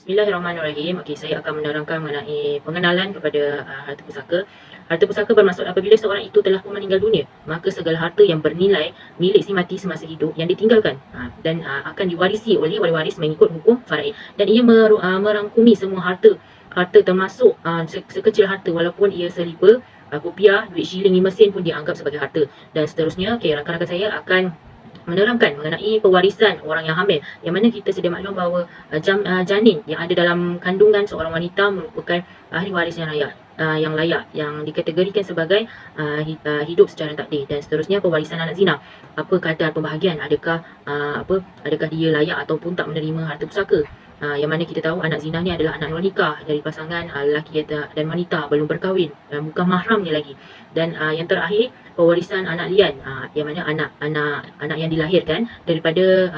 Bismillahirrahmanirrahim. Okey, saya akan menerangkan mengenai pengenalan kepada harta pusaka. Harta pusaka bermaksud apabila seorang itu telah pun meninggal dunia, maka segala harta yang bernilai milik si mati semasa hidup yang ditinggalkan dan akan diwarisi oleh wali waris mengikut hukum faraid. Dan ia merangkumi semua harta termasuk sekecil harta walaupun ia selipa rupiah, duit shilling 5 sen pun dianggap sebagai harta. Dan seterusnya, okey, rakan-rakan saya akan menerangkan mengenai pewarisan orang yang hamil, yang mana kita sedia maklum bahawa janin yang ada dalam kandungan seorang wanita merupakan ahli waris yang layak yang dikategorikan sebagai hidup secara takdir. Dan seterusnya, pewarisan anak zina, apa kadar pembahagian, adakah dia layak ataupun tak menerima harta pusaka. Yang mana kita tahu anak zina ni adalah anak luar nikah dari pasangan lelaki dan wanita belum berkahwin, bukan mahramnya lagi. Dan yang terakhir, pewarisan anak lian, yang mana anak yang dilahirkan daripada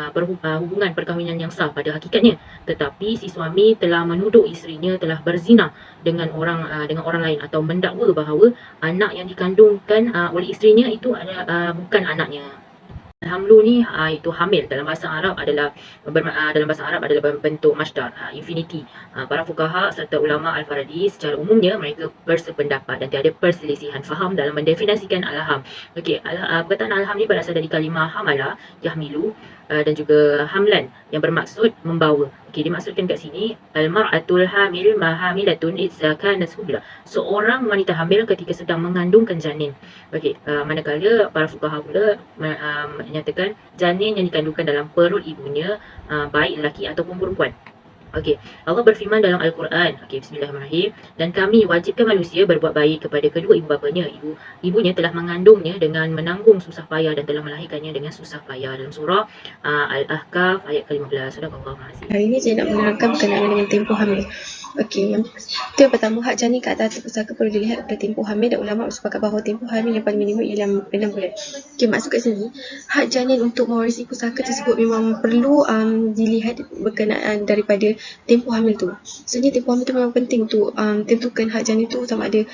hubungan perkahwinan yang sah pada hakikatnya, tetapi si suami telah menuduh isterinya telah berzina dengan orang lain atau mendakwa bahawa anak yang dikandungkan oleh isterinya itu adalah bukan anaknya. Hamlu ni itu hamil dalam bahasa Arab adalah berbentuk masdar, infinity. Para fuqaha serta ulama al-Faradi secara umumnya mereka bersependapat dan tiada perselisihan faham dalam mendefinisikan al-ham. Okey, perkataan al-ham ni berasal dari kalimah hamala, yahmilu, dan juga hamlan yang bermaksud membawa. Okey, dimaksudkan kat sini al-mar'atul hamil mahamilatun idza kanat subla. Seorang wanita hamil ketika sedang mengandungkan janin. Okey, manakala para fuqaha pula menyatakan janin yang dikandungkan dalam perut ibunya, baik lelaki ataupun perempuan. Okey, Allah berfirman dalam Al-Quran, okey, bismillahirrahmanirrahim, dan kami wajibkan manusia berbuat baik kepada kedua ibu bapanya. Ibunya telah mengandungnya dengan menanggung susah payah dan telah melahirkannya dengan susah payah. Dalam surah Al-Ahqaf ayat ke-15. Sadaqallahul-Azim. Hari ini saya nak menerangkan berkenaan dengan tempoh hamil. Okey, yang pertama, hak janin ke atas harta pusaka perlu dilihat pada tempoh hamil, dan ulama bersepakat bahawa tempoh hamil yang paling minimum ialah 6 bulan. Okey, maksud kat sini, hak janin untuk mewarisi pusaka tersebut memang perlu dilihat berkenaan daripada tempoh hamil tu. Sebenarnya tempoh hamil tu memang penting untuk tentukan hak janin tu sama ada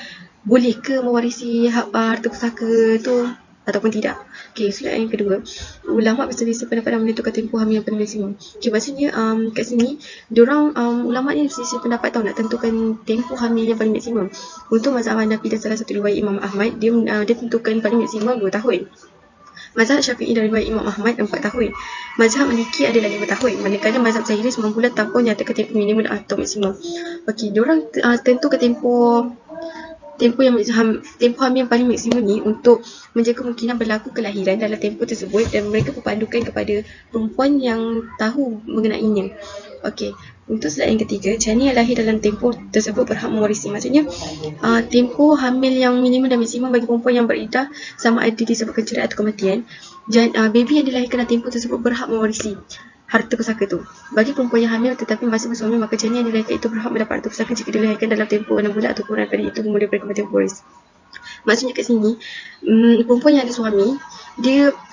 boleh ke mewarisi hak harta pusaka tu ataupun tidak. Okey, soalan yang kedua, ulama berselisih pendapat dalam menentukan tempoh hamil yang paling maksimum. Okey, maksudnya kat sini ulama ni berselisih pendapat tahu nak tentukan tempoh hamil yang paling maksimum. Untuk mazhab Hanafi dan salah satu riwayat Imam Ahmad, dia tentukan paling maksimum 2 tahun. Mazhab Syafi'i dan riwayat Imam Ahmad 4 tahun. Mazhab Maliki adalah 5 tahun. Manakala mazhab Zahiri 9 bulan tanpa nyatakan tempoh minimum atau maksimum. Okey, diorang tentukan tempoh hamil yang paling maksimum ni untuk menjaga kemungkinan berlaku kelahiran dalam tempoh tersebut, dan mereka berpandukan kepada perempuan yang tahu mengenainya. Okey, untuk soalan yang ketiga, janin yang lahir dalam tempoh tersebut berhak mewarisi. Maksudnya tempoh hamil yang minimum dan maksimum bagi perempuan yang beriddah sama ada disebabkan cerai atau kematian. Baby yang dilahirkan dalam tempoh tersebut berhak mewarisi harta pusaka tu. Bagi perempuan yang hamil tetapi masih bersuami, maka janin yang dilahirkan itu berhak mendapat harta pusaka jika dilahirkan dalam tempoh 6 bulan atau kurang daripada itu kemudian berkembang tempoh waris. Maksudnya kat sini, perempuan yang ada suami,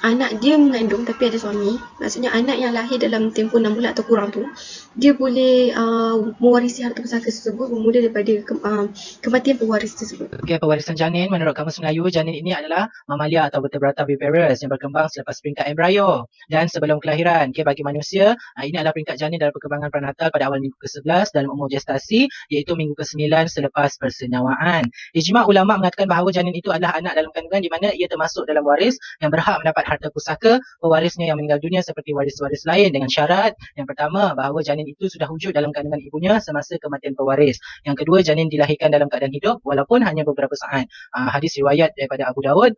anak dia mengandung tapi ada suami, maksudnya anak yang lahir dalam tempoh 6 bulan atau kurang tu, dia boleh mewarisi harta pusaka tersebut bermula daripada kematian pewaris tersebut. Okey, pewarisan janin menurut Kamus Melayu, janin ini adalah mamalia atau vertebrata viviparous yang berkembang selepas peringkat embrio dan sebelum kelahiran. Okey, bagi manusia, ini adalah peringkat janin dalam perkembangan prenatal pada awal minggu ke-11 dalam umur gestasi, iaitu minggu ke-9 selepas persenyawaan. Ijma' ulama mengatakan bahawa janin itu adalah anak dalam kandungan di mana ia termasuk dalam waris yang berhak mendapat harta pusaka pewarisnya yang meninggal dunia seperti waris-waris lain, dengan syarat yang pertama, bahawa janin itu sudah wujud dalam kandungan ibunya semasa kematian pewaris. Yang kedua, janin dilahirkan dalam keadaan hidup walaupun hanya beberapa saat. Hadis riwayat daripada Abu Dawud,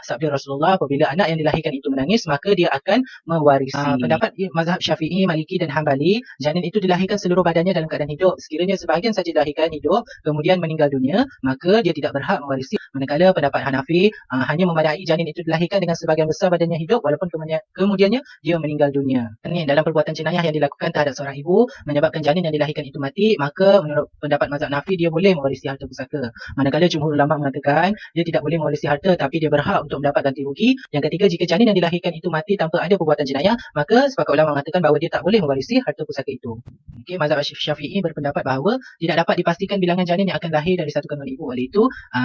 sabda Rasulullah, apabila anak yang dilahirkan itu menangis maka dia akan mewarisi. Pendapat mazhab Syafi'i, Maliki dan Hanbali, janin itu dilahirkan seluruh badannya dalam keadaan hidup. Sekiranya sebahagian saja dilahirkan hidup kemudian meninggal dunia, maka dia tidak berhak mewarisi. Manakala pendapat Hanafi hanya memadai janin itu dilahirkan dengan sebahagian besar badannya hidup walaupun kemudiannya dia meninggal dunia. Ini dalam perbuatan jenayah yang dilakukan terhadap seorang ibu menyebabkan janin yang dilahirkan itu mati, maka menurut pendapat mazhab Hanafi dia boleh mewarisi harta pusaka. Manakala jumhur ulama mengatakan dia tidak boleh mewarisi harta tapi dia berhak untuk mendapat ganti rugi. Yang ketiga, jika janin yang dilahirkan itu mati tanpa ada perbuatan jenayah, maka sepakat ulama mengatakan bahawa dia tak boleh mewarisi harta pusaka itu. Okey, mazhab Syafi'i berpendapat bahawa tidak dapat dipastikan bilangan janin yang akan lahir dari satu kandungan ibu. Oleh itu,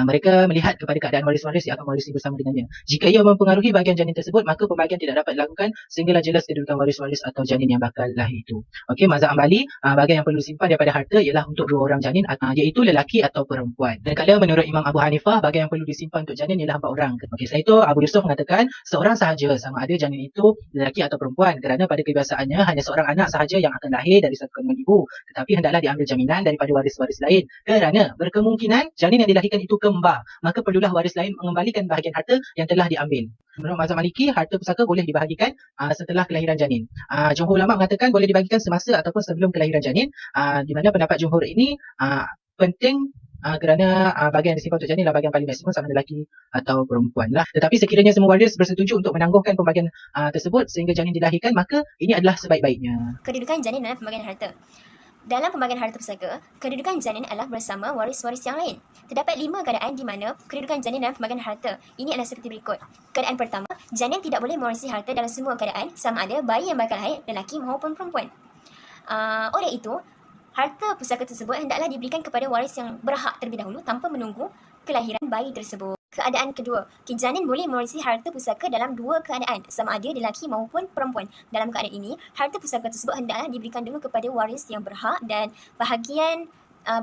mereka melihat melihat kepada keadaan waris-waris yang akan mewarisi bersama dengannya. Jika ia mempengaruhi bahagian janin tersebut, maka pembahagian tidak dapat dilakukan sehinggalah jelas kedudukan waris-waris atau janin yang bakal lahir itu. Okey, mazhab Ambali, bahagian yang perlu disimpan daripada harta ialah untuk dua orang janin, iaitu lelaki atau perempuan. Dan kalau menurut Imam Abu Hanifah, bahagian yang perlu disimpan untuk janin ialah 4 orang. Okey, selain itu Abu Yusuf mengatakan seorang sahaja, sama ada janin itu lelaki atau perempuan, kerana pada kebiasaannya hanya seorang anak sahaja yang akan lahir dari satu kandungan ibu, tetapi hendaklah diambil jaminan daripada waris-waris lain, kerana berkemungkinan janin yang dilahirkan itu kembar, maka perlulah waris lain mengembalikan bahagian harta yang telah diambil. Menurut mazhab Maliki, harta pusaka boleh dibahagikan setelah kelahiran janin. Jumhur ulama mengatakan boleh dibahagikan semasa ataupun sebelum kelahiran janin, di mana pendapat jumhur ini penting kerana bahagian yang disimpan untuk janin adalah bahagian paling maksimum sama ada lelaki atau perempuan lah. Tetapi sekiranya semua waris bersetuju untuk menangguhkan pembahagian tersebut sehingga janin dilahirkan, maka ini adalah sebaik-baiknya. Kedudukan janin dalam pembagian harta. Dalam pembagian harta pusaka, kedudukan janin adalah bersama waris-waris yang lain. Terdapat 5 keadaan di mana kedudukan janin dalam pembagian harta. Ini adalah seperti berikut. Keadaan pertama, janin tidak boleh mewarisi harta dalam semua keadaan, sama ada bayi yang bakal lahir lelaki maupun perempuan. Oleh itu, harta pusaka tersebut hendaklah diberikan kepada waris yang berhak terlebih dahulu tanpa menunggu kelahiran bayi tersebut. Keadaan kedua, janin boleh mewarisi harta pusaka dalam 2 keadaan, sama ada lelaki maupun perempuan. Dalam keadaan ini, harta pusaka tersebut hendaklah diberikan dulu kepada waris yang berhak dan bahagian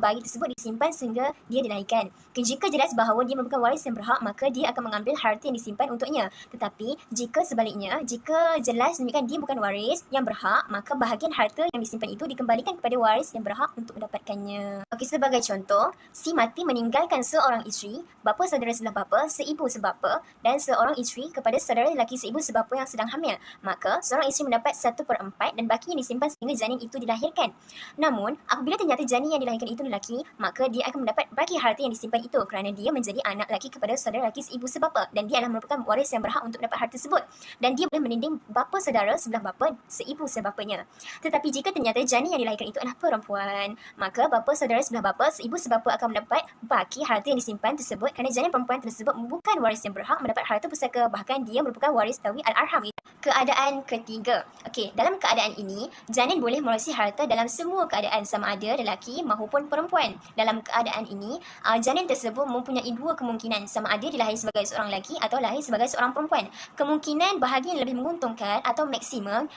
bayi tersebut disimpan sehingga dia dilahirkan. Jika jelas bahawa dia merupakan waris yang berhak, maka dia akan mengambil harta yang disimpan untuknya. Tetapi jika sebaliknya, jika jelas demikian dia bukan waris yang berhak, maka bahagian harta yang disimpan itu dikembalikan kepada waris yang berhak untuk mendapatkannya. Okey, sebagai contoh, si mati meninggalkan seorang isteri, bapa saudara sebelah bapa, seibu sebapa, dan seorang isteri kepada saudara lelaki seibu sebapa yang sedang hamil. Maka seorang isteri mendapat 1/4 dan bakinya disimpan sehingga janin itu dilahirkan. Namun, apabila ternyata janin yang dilahirkan itu lelaki, maka dia akan mendapat baki harta yang disimpan itu kerana dia menjadi anak lelaki kepada saudara lelaki seibu sebapa dan dia adalah merupakan waris yang berhak untuk mendapat harta tersebut dan dia boleh meninding bapa saudara sebelah bapa seibu sebapanya. Tetapi jika ternyata janin yang dilahirkan itu adalah perempuan, maka bapa saudara sebelah bapa seibu sebapa akan mendapat baki harta yang disimpan tersebut kerana janin perempuan tersebut bukan waris yang berhak mendapat harta pusaka, bahkan dia merupakan waris tawi al-arham. Keadaan ketiga. Okey, dalam keadaan ini, janin boleh mewarisi harta dalam semua keadaan sama ada lelaki maupun perempuan. Dalam keadaan ini, janin tersebut mempunyai 2 kemungkinan, sama ada dilahir sebagai seorang lelaki atau lahir sebagai seorang perempuan. Kemungkinan bahagian yang lebih menguntungkan atau maksimum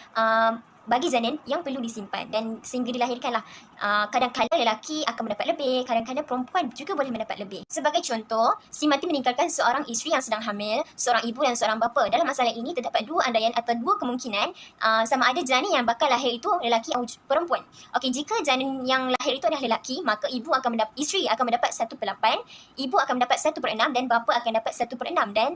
bagi janin yang perlu disimpan dan sehingga dilahirkanlah. Kadang-kadang lelaki akan mendapat lebih, kadang-kadang perempuan juga boleh mendapat lebih. Sebagai contoh, si mati meninggalkan seorang isteri yang sedang hamil, seorang ibu dan seorang bapa. Dalam masalah ini terdapat 2 andaian atau 2 kemungkinan sama ada janin yang bakal lahir itu lelaki atau perempuan. Okey, jika janin yang lahir itu adalah lelaki, maka isteri akan mendapat 1/8, ibu akan mendapat 1/6 dan bapa akan dapat 1/6 dan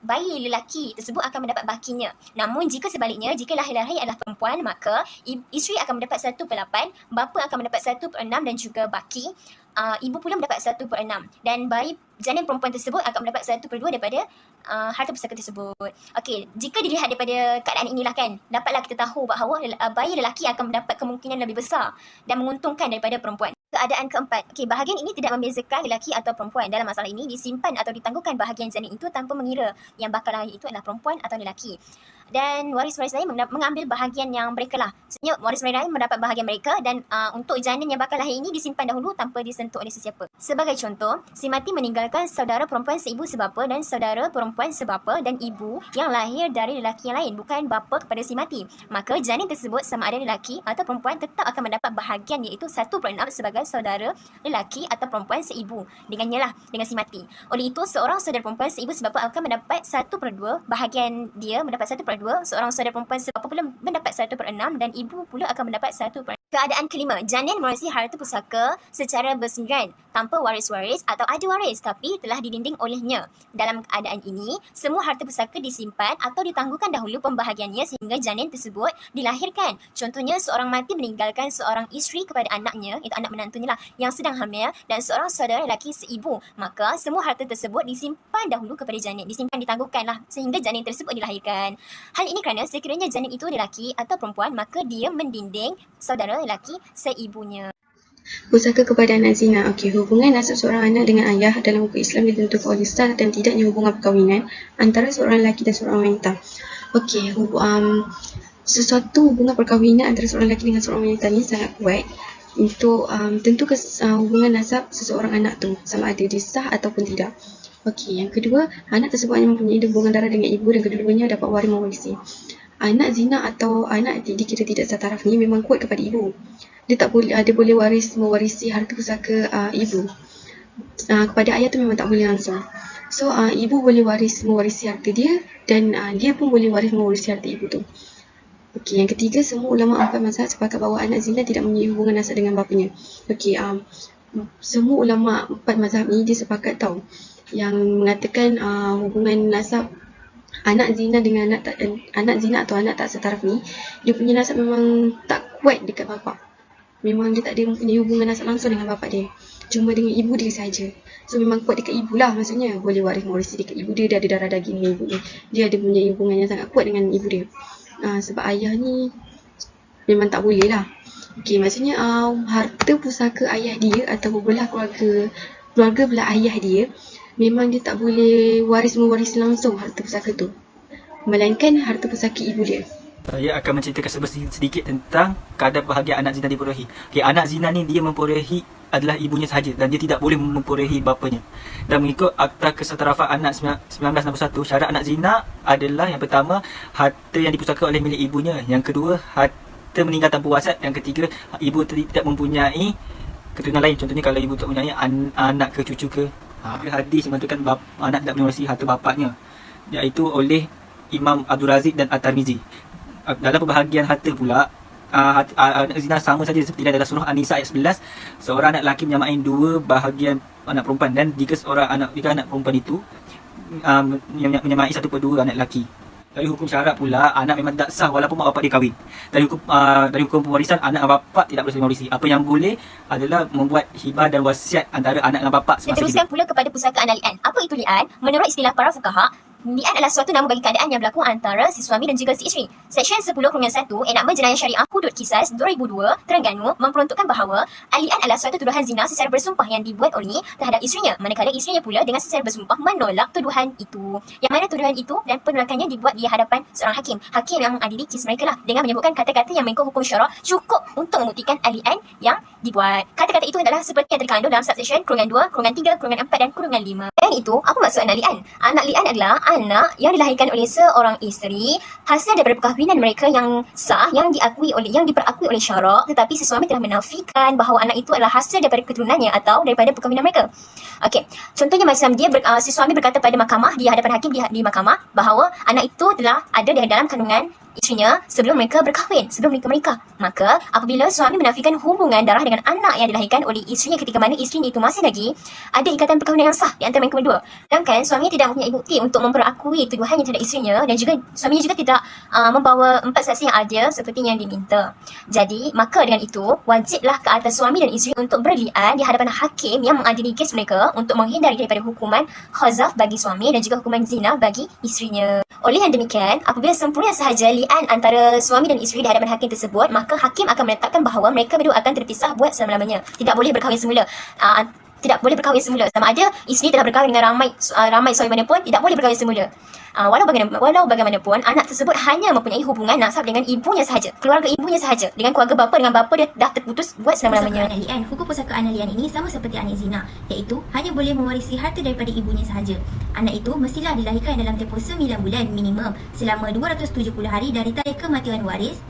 bayi lelaki tersebut akan mendapat bakinya. Namun jika sebaliknya, jika lahir-lahir adalah perempuan, maka isteri akan mendapat 1/8, bapa akan mendapat 1/6 dan juga baki. Ibu pula mendapat 1/6 dan bayi janin perempuan tersebut akan mendapat 1/2 daripada harta pusaka tersebut. Okey, jika dilihat daripada keadaan inilah kan, dapatlah kita tahu bahawa bayi lelaki akan mendapat kemungkinan lebih besar dan menguntungkan daripada perempuan. Keadaan keempat. Okey, bahagian ini tidak membezakan lelaki atau perempuan. Dalam masalah ini disimpan atau ditangguhkan bahagian janin itu tanpa mengira yang bakal lahir itu adalah perempuan atau lelaki. Dan waris-waris lain mengambil bahagian yang mereka lah. Maksudnya waris-waris lain mendapat bahagian mereka dan untuk janin yang bakal lahir ini disimpan dahulu tanpa disentuh oleh sesiapa. Sebagai contoh, si mati meninggalkan saudara perempuan seibu sebapa dan saudara perempuan sebapa dan ibu yang lahir dari lelaki yang lain, bukan bapa kepada si mati. Maka janin tersebut sama ada lelaki atau perempuan tetap akan mendapat bahagian iaitu 1/6 sebagai saudara lelaki atau perempuan seibu dengannya lah, dengan si mati. Oleh itu, seorang saudara perempuan seibu sebapa akan mendapat 1/2, bahagian dia mendapat 1/2, seorang saudara perempuan sebapa pula mendapat 1/6 dan ibu pula akan mendapat 1/6. Keadaan kelima, janin mewarisi harta pusaka secara bersendirian tanpa waris-waris atau ada waris tapi telah didinding olehnya. Dalam keadaan ini, semua harta pusaka disimpan atau ditangguhkan dahulu pembahagiannya sehingga janin tersebut dilahirkan. Contohnya, seorang mati meninggalkan seorang isteri kepada anaknya, itu anak menantunya lah, yang sedang hamil dan seorang saudara lelaki seibu. Maka semua harta tersebut disimpan dahulu kepada janin, disimpan ditangguhkan lah sehingga janin tersebut dilahirkan. Hal ini kerana sekiranya janin itu lelaki atau perempuan, maka dia mendinding saudara lelaki seibunya. Pusaka kepada anak zina. Okey, hubungan nasab seorang anak dengan ayah dalam hukum Islam ditentukan oleh sah dan tidaknya hubungan perkahwinan antara seorang lelaki dan seorang wanita. Okey, sesuatu hubungan perkahwinan antara seorang lelaki dengan seorang wanita ni sangat kuat untuk tentu hubungan nasab seseorang anak tu sama ada dia sah ataupun tidak. Okey, yang kedua, anak tersebut hanya mempunyai hubungan darah dengan ibu dan kedua-duanya dapat waris mewarisi. Anak zina atau anak dikira tidak sah taraf ni memang kuat kepada ibu. Dia tak boleh boleh mewarisi harta pusaka ibu. Kepada ayah tu memang tak boleh langsung. So ibu boleh mewarisi harta dia dan dia pun boleh mewarisi harta ibu tu. Okey, yang ketiga, semua ulama empat mazhab sepakat bahawa anak zina tidak mempunyai hubungan nasab dengan bapanya. Okey, semua ulama empat mazhab ni dia sepakat tau, yang mengatakan hubungan nasab anak zina dengan anak zina atau anak tak setaraf ni, dia punya nasab memang tak kuat dekat bapa. Memang dia tak ada mempunyai hubungan nasab langsung dengan bapa dia, cuma dengan ibu dia saja. So memang kuat dekat ibu lah, maksudnya boleh mewarisi dekat ibu dia ada darah daging dengan ibu dia. Dia ada punya hubungan yang sangat kuat dengan ibu dia. Sebab ayah ni memang tak boleh lah. Okey, maksudnya harta pusaka ayah dia atau belah keluarga belah ayah dia, memang dia tak boleh mewarisi langsung harta pusaka tu, melainkan harta pusaka ibu dia. Saya akan menceritakan sedikit tentang kadar bahagia anak zina diperolehi. Okay, anak zina ni dia memperolehi adalah ibunya sahaja dan dia tidak boleh memperolehi bapanya. Dan mengikut Akta Kesetarafan Anak 1961, syarat anak zina adalah yang pertama, harta yang dipusaka oleh milik ibunya. Yang kedua, harta meninggal tanpa wasiat. Yang ketiga, ibu tidak mempunyai keturunan lain. Contohnya kalau ibu tak mempunyai anak ke cucu ke. Hadis mengatakan anak tidak mewarisi harta bapaknya, iaitu oleh Imam Abdul Razik dan At-Tirmizi. Dalam pembahagian harta pula, anak zina sama saja seperti dalam surah An-Nisa ayat 11, seorang anak lelaki menyamai dua bahagian anak perempuan, dan jika anak perempuan itu menyamai 1/2 anak lelaki. Dari hukum syarat pula, anak memang tak sah walaupun mak bapak dia kahwin. Dari hukum pewarisan, anak dan bapak tidak boleh mewarisi. Apa yang boleh adalah membuat hibah dan wasiat antara anak dan bapak semasa Diteruskan hidup. pula kepada pusaka anak li'an. Apa itu li'an? Menurut istilah para fuqaha, li'an adalah suatu nama bagi keadaan yang berlaku antara si suami dan juga si isteri. Seksyen 10/1 Enakmen Jenayah Syariah Hudud Kisas 2002 Terengganu memperuntukkan bahawa al-li'an adalah suatu tuduhan zina secara bersumpah yang dibuat oleh terhadap isterinya, manakala isterinya pula dengan secara bersumpah menolak tuduhan itu. Yang mana tuduhan itu dan penolakannya dibuat di hadapan seorang hakim. Hakim yang mengadili kes mereka lah, dengan menyebutkan kata-kata yang mengikut hukum syarak cukup untuk membuktikan al-li'an yang dibuat. Kata-kata itu adalah seperti yang terkandung dalam subseksyen ×2, ×3, ×4 dan ×5. Dan itu, apa maksud anak li'an? Anak li'an adalah anak yang dilahirkan oleh seorang isteri hasil daripada perkahwinan mereka yang sah, yang diperakui oleh syarak, tetapi si suami telah menafikan bahawa anak itu adalah hasil daripada keturunannya atau daripada perkahwinan mereka. Okey, contohnya macam si suami berkata pada mahkamah, di hadapan hakim di mahkamah, bahawa anak itu telah ada di dalam kandungan isterinya sebelum mereka berkahwin, sebelum mereka menikah. Maka apabila suami menafikan hubungan darah dengan anak yang dilahirkan oleh isterinya ketika mana isterinya itu masih lagi ada ikatan perkahwinan yang sah di antara mereka berdua, sedangkan suami tidak mempunyai bukti untuk memperakui tuduhannya terhadap isterinya, dan juga suaminya juga tidak membawa 4 saksi yang adil seperti yang diminta. Jadi maka dengan itu wajiblah ke atas suami dan isteri untuk berli'an di hadapan hakim yang mengadili kes mereka untuk menghindari daripada hukuman khazaf bagi suami dan juga hukuman zina bagi isterinya. Oleh yang demikian, apabila sempurna sahaja li'an antara suami dan isteri di hadapan hakim tersebut, maka hakim akan menetapkan bahawa mereka berdua akan terpisah buat selama-lamanya. Tidak boleh berkahwin semula. Tidak boleh berkahwin semula. Sama ada isteri telah berkahwin dengan ramai suami mana pun, tidak boleh berkahwin semula. Walau bagaimanapun, anak tersebut hanya mempunyai hubungan nasab dengan ibunya sahaja, keluarga ibunya sahaja. Dengan keluarga bapa, dengan bapa dia dah terputus buat selama-lamanya. Anak li'an, hukum pusaka anak li'an ini sama seperti anak zina, iaitu hanya boleh mewarisi harta daripada ibunya sahaja. Anak itu mestilah dilahirkan dalam tempoh 9 bulan minimum selama 270 hari dari tarikh kematian waris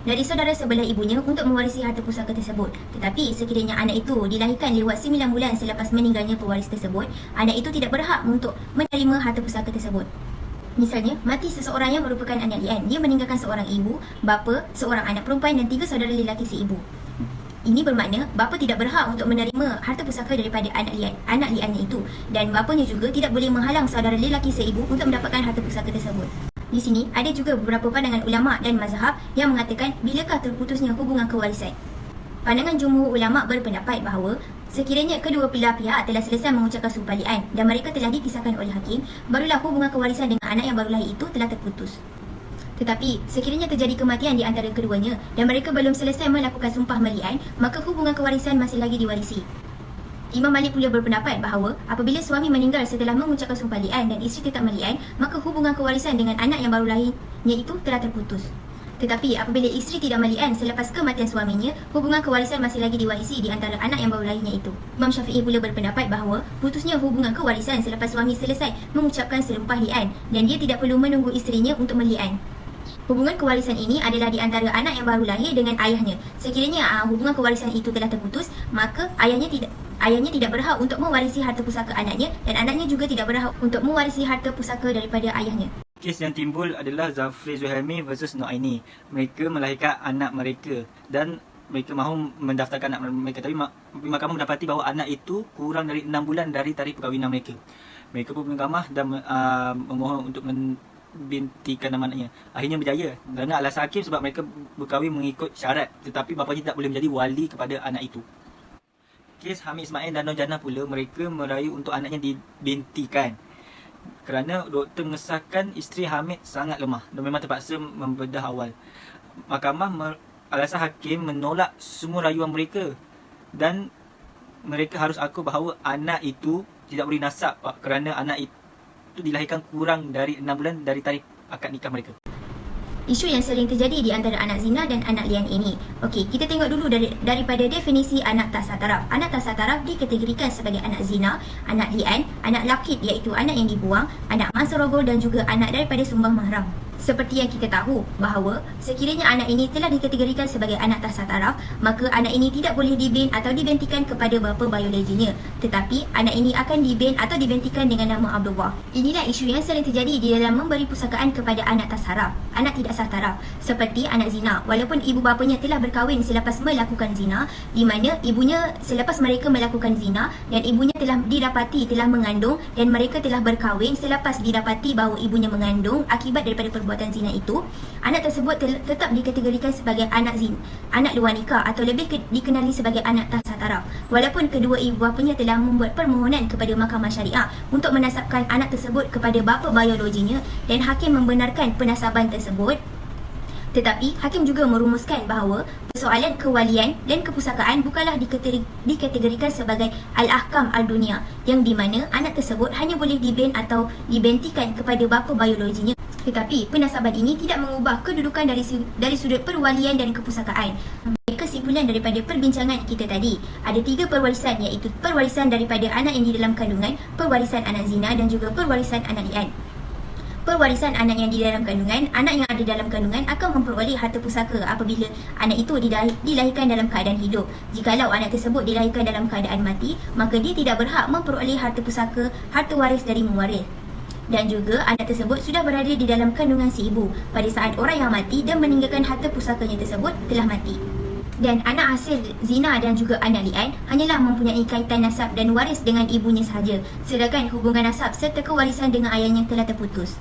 dari saudara sebelah ibunya untuk mewarisi harta pusaka tersebut. Tetapi sekiranya anak itu dilahirkan lewat 9 bulan selepas meninggalnya pewaris tersebut, anak itu tidak berhak untuk menerima harta pusaka tersebut. Misalnya, mati seseorang yang merupakan anak li'an. Dia meninggalkan seorang ibu, bapa, seorang anak perempuan dan 3 saudara lelaki si ibu. Ini bermakna bapa tidak berhak untuk menerima harta pusaka daripada anak li'annya itu, dan bapanya juga tidak boleh menghalang saudara lelaki seibu untuk mendapatkan harta pusaka tersebut. Di sini ada juga beberapa pandangan ulama dan mazhab yang mengatakan bilakah terputusnya hubungan kewarisan. Pandangan jumhur ulama berpendapat bahawa sekiranya kedua belah pihak telah selesai mengucapkan sumpah li'an dan mereka telah dipisahkan oleh hakim, barulah hubungan kewarisan dengan anak yang baru lahir itu telah terputus. Tetapi sekiranya terjadi kematian di antara keduanya dan mereka belum selesai melakukan sumpah meli'an, maka hubungan kewarisan masih lagi diwarisi. Imam Malik pula berpendapat bahawa apabila suami meninggal setelah mengucapkan sumpah li'an dan isteri tetap meli'an, maka hubungan kewarisan dengan anak yang baru lahirnya itu telah terputus. Tetapi apabila isteri tidak melian selepas kematian suaminya, hubungan kewarisan masih lagi diwarisi di antara anak yang baru lahirnya itu. Imam Syafi'i pula berpendapat bahawa putusnya hubungan kewarisan selepas suami selesai mengucapkan serumpah lian dan dia tidak perlu menunggu isterinya untuk melian. Hubungan kewarisan ini adalah di antara anak yang baru lahir dengan ayahnya. Sekiranya hubungan kewarisan itu telah terputus, maka ayahnya tidak berhak untuk mewarisi harta pusaka anaknya dan anaknya juga tidak berhak untuk mewarisi harta pusaka daripada ayahnya. Kes yang timbul adalah Zafri Zuhaimi versus Noaini. Mereka melahirkan anak mereka dan mereka mahu mendaftarkan anak mereka, tapi mahkamah mendapati bahawa anak itu kurang dari 6 bulan dari tarikh perkahwinan mereka. Mereka pun mahkamah dan memohon untuk bintikan nama anaknya. Akhirnya berjaya kerana alasan hakim sebab mereka berkahwin mengikut syarat, tetapi bapanya tak boleh menjadi wali kepada anak itu. Kes Hamid Ismail dan Nur Jannah pula, mereka merayu untuk anaknya dibintikan kerana doktor mengesahkan isteri Hamid sangat lemah dan memang terpaksa membedah awal. Mahkamah alasan hakim menolak semua rayuan mereka dan mereka harus akui bahawa anak itu tidak boleh nasab kerana anak itu dilahirkan kurang dari 6 bulan dari tarikh akad nikah mereka. Isu yang sering terjadi di antara anak zina dan anak lian ini. Okey, kita tengok dulu daripada definisi anak tak sataraf. Anak tak sataraf dikategorikan sebagai anak zina, anak lian, anak lakit iaitu anak yang dibuang, anak mansorogol dan juga anak daripada sumbang mahram. Seperti yang kita tahu bahawa sekiranya anak ini telah dikategorikan sebagai anak tak sataraf, maka anak ini tidak boleh dibin atau dibentikan kepada bapa biologinya. Tetapi anak ini akan dibin atau dibentikan dengan nama Abdullah. Inilah isu yang sering terjadi di dalam memberi pusakaan kepada anak tak saraf, anak tidak sataraf, seperti anak zina. Walaupun ibu bapanya telah berkahwin selepas melakukan zina, di mana ibunya selepas mereka melakukan zina dan ibunya telah mengandung dan mereka telah berkahwin selepas didapati bahawa ibunya mengandung akibat daripada perbuatan zina itu, anak tersebut tetap dikategorikan sebagai anak luar nikah atau lebih dikenali sebagai anak tak sataraf. Walaupun kedua ibu bapanya telah membuat permohonan kepada mahkamah syariah untuk menasabkan anak tersebut kepada bapa biologinya dan hakim membenarkan penasaban tersebut, tetapi hakim juga merumuskan bahawa persoalan kewalian dan kepusakaan bukanlah dikategorikan sebagai al-ahkam al-dunia, yang di mana anak tersebut hanya boleh dibin atau dibentikan kepada bapa biologinya. Tetapi penasaban ini tidak mengubah kedudukan dari sudut perwalian dan kepusakaan. Kesimpulan daripada perbincangan kita tadi, ada 3 perwarisan, iaitu perwarisan daripada anak yang di dalam kandungan, perwarisan anak zina dan juga perwarisan anak lian. Perwarisan anak yang di dalam kandungan, anak yang ada dalam kandungan akan memperoleh harta pusaka apabila anak itu dilahirkan dalam keadaan hidup. Jikalau anak tersebut dilahirkan dalam keadaan mati, maka dia tidak berhak memperoleh harta pusaka, harta waris dari mewaris. Dan juga anak tersebut sudah berada di dalam kandungan si ibu pada saat orang yang mati dan meninggalkan harta pusakanya tersebut telah mati. Dan anak hasil zina dan juga anak lian hanyalah mempunyai kaitan nasab dan waris dengan ibunya sahaja, sedangkan hubungan nasab serta kewarisan dengan ayahnya telah terputus.